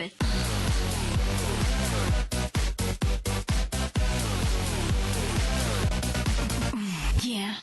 it. Yeah.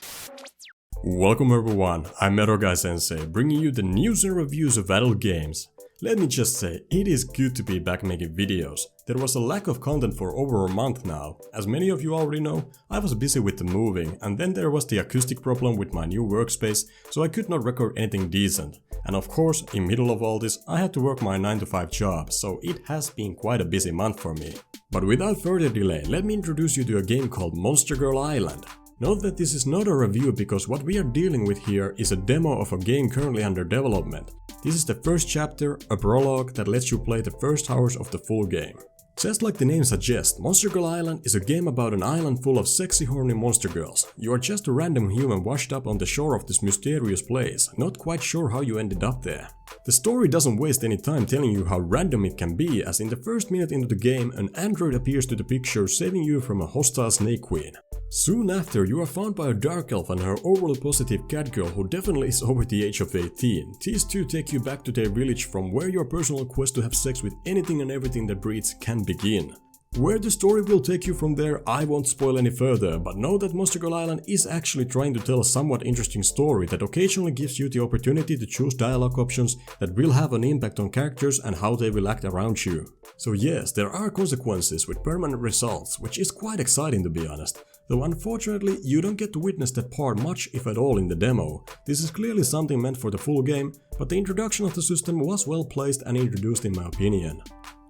Welcome everyone, I'm Metal Sensei, bringing you the news and reviews of adult games. Let me just say, it is good to be back making videos. There was a lack of content for over a month now. As many of you already know, I was busy with the moving, and then there was the acoustic problem with my new workspace, so I could not record anything decent. And of course, in middle of all this, I had to work my 9-to-5 job, so it has been quite a busy month for me. But without further delay, let me introduce you to a game called Monster Girl Island. Note that this is not a review because what we are dealing with here is a demo of a game currently under development. This is the first chapter, a prologue that lets you play the first hours of the full game. Just like the name suggests, Monster Girl Island is a game about an island full of sexy horny monster girls. You are just a random human washed up on the shore of this mysterious place, not quite sure how you ended up there. The story doesn't waste any time telling you how random it can be, as in the first minute into the game an android appears to the picture saving you from a hostile snake queen. Soon after, you are found by a dark elf and her overly positive cat girl who definitely is over the age of 18. These two take you back to their village from where your personal quest to have sex with anything and everything that breathes can begin. Where the story will take you from there, I won't spoil any further, but know that Monster Girl Island is actually trying to tell a somewhat interesting story that occasionally gives you the opportunity to choose dialogue options that will have an impact on characters and how they will act around you. So yes, there are consequences with permanent results, which is quite exciting to be honest. Though unfortunately, you don't get to witness that part much if at all in the demo. This is clearly something meant for the full game, but the introduction of the system was well placed and introduced in my opinion.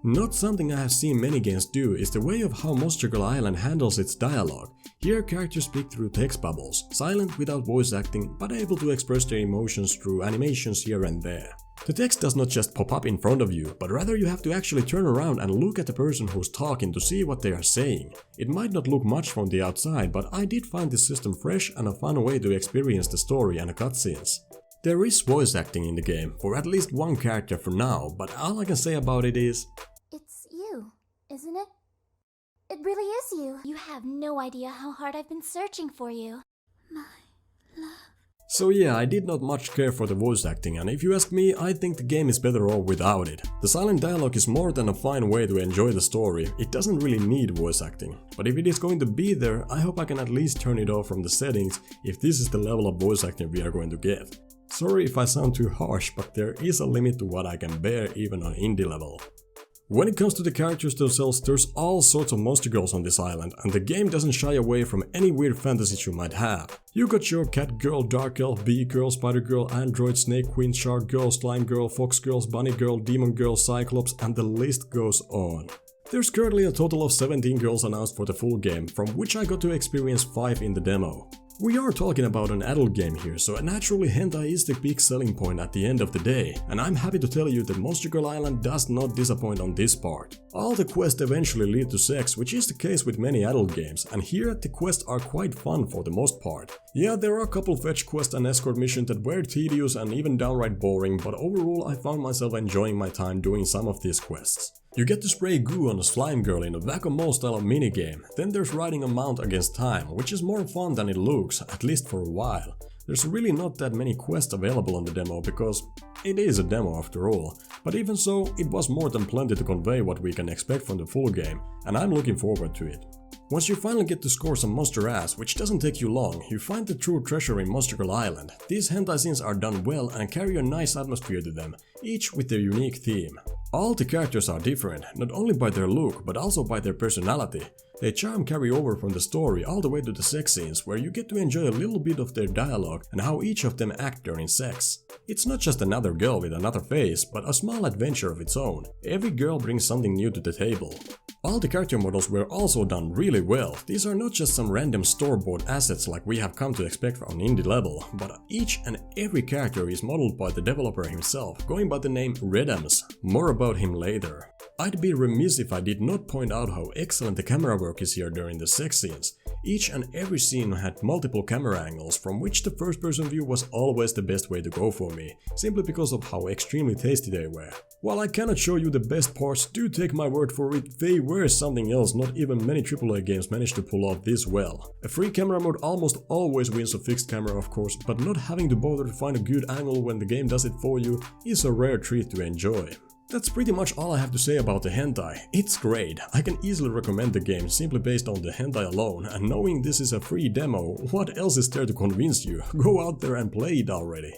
Not something I have seen many games do is the way of how Monster Girl Island handles its dialogue. Here characters speak through text bubbles, silent without voice acting, but able to express their emotions through animations here and there. The text does not just pop up in front of you, but rather you have to actually turn around and look at the person who's talking to see what they are saying. It might not look much from the outside, but I did find this system fresh and a fun way to experience the story and the cutscenes. There is voice acting in the game, for at least one character for now, but all I can say about it is... It's you, isn't it? It really is you. You have no idea how hard I've been searching for you. My love. So yeah, I did not much care for the voice acting, and if you ask me, I think the game is better off without it. The silent dialogue is more than a fine way to enjoy the story, it doesn't really need voice acting. But if it is going to be there, I hope I can at least turn it off from the settings if this is the level of voice acting we are going to get. Sorry if I sound too harsh, but there is a limit to what I can bear even on indie level. When it comes to the characters themselves, there's all sorts of monster girls on this island, and the game doesn't shy away from any weird fantasies you might have. You got your cat girl, dark elf, bee girl, spider girl, android, snake queen, shark girl, slime girl, fox girls, bunny girl, demon girl, cyclops, and the list goes on. There's currently a total of 17 girls announced for the full game, from which I got to experience 5 in the demo. We are talking about an adult game here, so naturally hentai is the big selling point at the end of the day, and I'm happy to tell you that Monster Girl Island does not disappoint on this part. All the quests eventually lead to sex, which is the case with many adult games, and here the quests are quite fun for the most part. Yeah, there are a couple fetch quests and escort missions that were tedious and even downright boring, but overall I found myself enjoying my time doing some of these quests. You get to spray goo on a slime girl in a whack-a-mole style of minigame, then there's riding a mount against time, which is more fun than it looks, at least for a while. There's really not that many quests available on the demo because it is a demo after all, but even so, it was more than plenty to convey what we can expect from the full game, and I'm looking forward to it. Once you finally get to score some monster ass, which doesn't take you long, you find the true treasure in Monster Girl Island. These hentai scenes are done well and carry a nice atmosphere to them, each with their unique theme. All the characters are different, not only by their look, but also by their personality. Their charm carry over from the story all the way to the sex scenes, where you get to enjoy a little bit of their dialogue and how each of them act during sex. It's not just another girl with another face, but a small adventure of its own. Every girl brings something new to the table. All the character models were also done really well. These are not just some random store-bought assets like we have come to expect on indie level, but each and every character is modeled by the developer himself, going by the name Redamz. More about him later. I'd be remiss if I did not point out how excellent the camera work is here during the sex scenes. Each and every scene had multiple camera angles, from which the first person view was always the best way to go for me, simply because of how extremely tasty they were. While I cannot show you the best parts, do take my word for it, they were something else. Not even many AAA games managed to pull off this well. A free camera mode almost always wins a fixed camera of course, but not having to bother to find a good angle when the game does it for you is a rare treat to enjoy. That's pretty much all I have to say about the hentai. It's great. I can easily recommend the game simply based on the hentai alone, and knowing this is a free demo, what else is there to convince you? Go out there and play it already.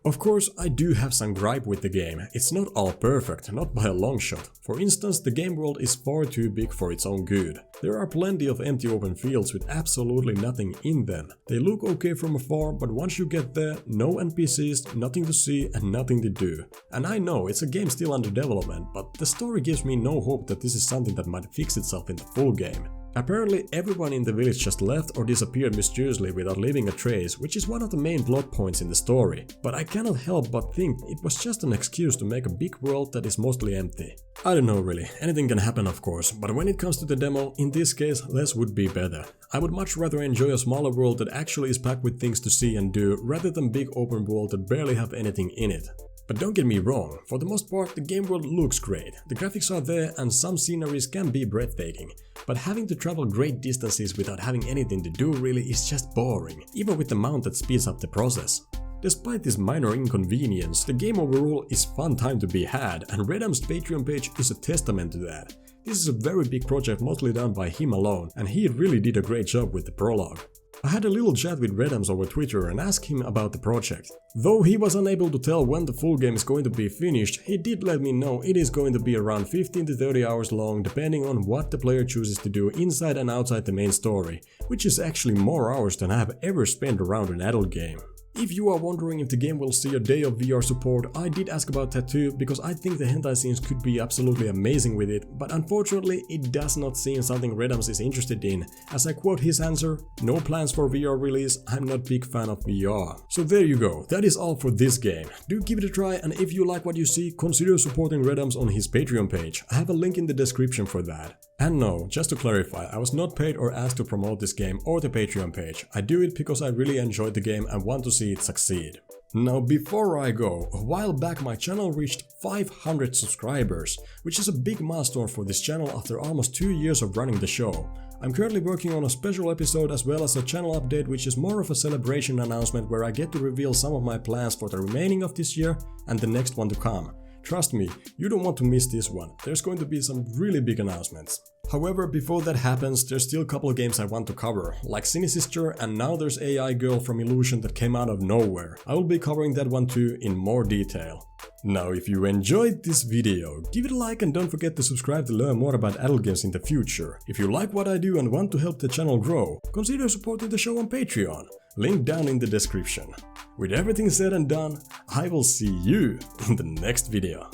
Of course, I do have some gripe with the game. It's not all perfect, not by a long shot. For instance, the game world is far too big for its own good. There are plenty of empty open fields with absolutely nothing in them. They look okay from afar, but once you get there, no NPCs, nothing to see and nothing to do. And I know it's a game still under development, but the story gives me no hope that this is something that might fix itself in the full game. Apparently everyone in the village just left or disappeared mysteriously without leaving a trace, which is one of the main plot points in the story. But I cannot help but think it was just an excuse to make a big world that is mostly empty. I don't know really, anything can happen of course, but when it comes to the demo, in this case less would be better. I would much rather enjoy a smaller world that actually is packed with things to see and do, rather than big open world that barely have anything in it. But don't get me wrong, for the most part the game world looks great, the graphics are there and some sceneries can be breathtaking, but having to travel great distances without having anything to do really is just boring, even with the mount that speeds up the process. Despite this minor inconvenience, the game overall is fun time to be had, and Redamz's Patreon page is a testament to that. This is a very big project mostly done by him alone, and he really did a great job with the prologue. I had a little chat with Redamz over Twitter and asked him about the project. Though he was unable to tell when the full game is going to be finished, he did let me know it is going to be around 15 to 30 hours long depending on what the player chooses to do inside and outside the main story, which is actually more hours than I have ever spent around an adult game. If you are wondering if the game will see a day of VR support, I did ask about that too, because I think the hentai scenes could be absolutely amazing with it, but unfortunately it does not seem something Redamz is interested in. As I quote his answer, "No plans for VR release, I'm not big fan of VR." So there you go, that is all for this game. Do give it a try, and if you like what you see, consider supporting Redamz on his Patreon page. I have a link in the description for that. And no, just to clarify, I was not paid or asked to promote this game or the Patreon page. I do it because I really enjoyed the game and want to see it succeed. Now before I go, a while back my channel reached 500 subscribers, which is a big milestone for this channel after almost 2 years of running the show. I'm currently working on a special episode as well as a channel update, which is more of a celebration announcement where I get to reveal some of my plans for the remaining of this year and the next one to come. Trust me, you don't want to miss this one, there's going to be some really big announcements. However, before that happens, there's still a couple of games I want to cover, like Sister, and now there's AI Girl from Illusion that came out of nowhere. I will be covering that one too in more detail. Now if you enjoyed this video, give it a like and don't forget to subscribe to learn more about adult games in the future. If you like what I do and want to help the channel grow, consider supporting the show on Patreon. Link down in the description. With everything said and done, I will see you in the next video.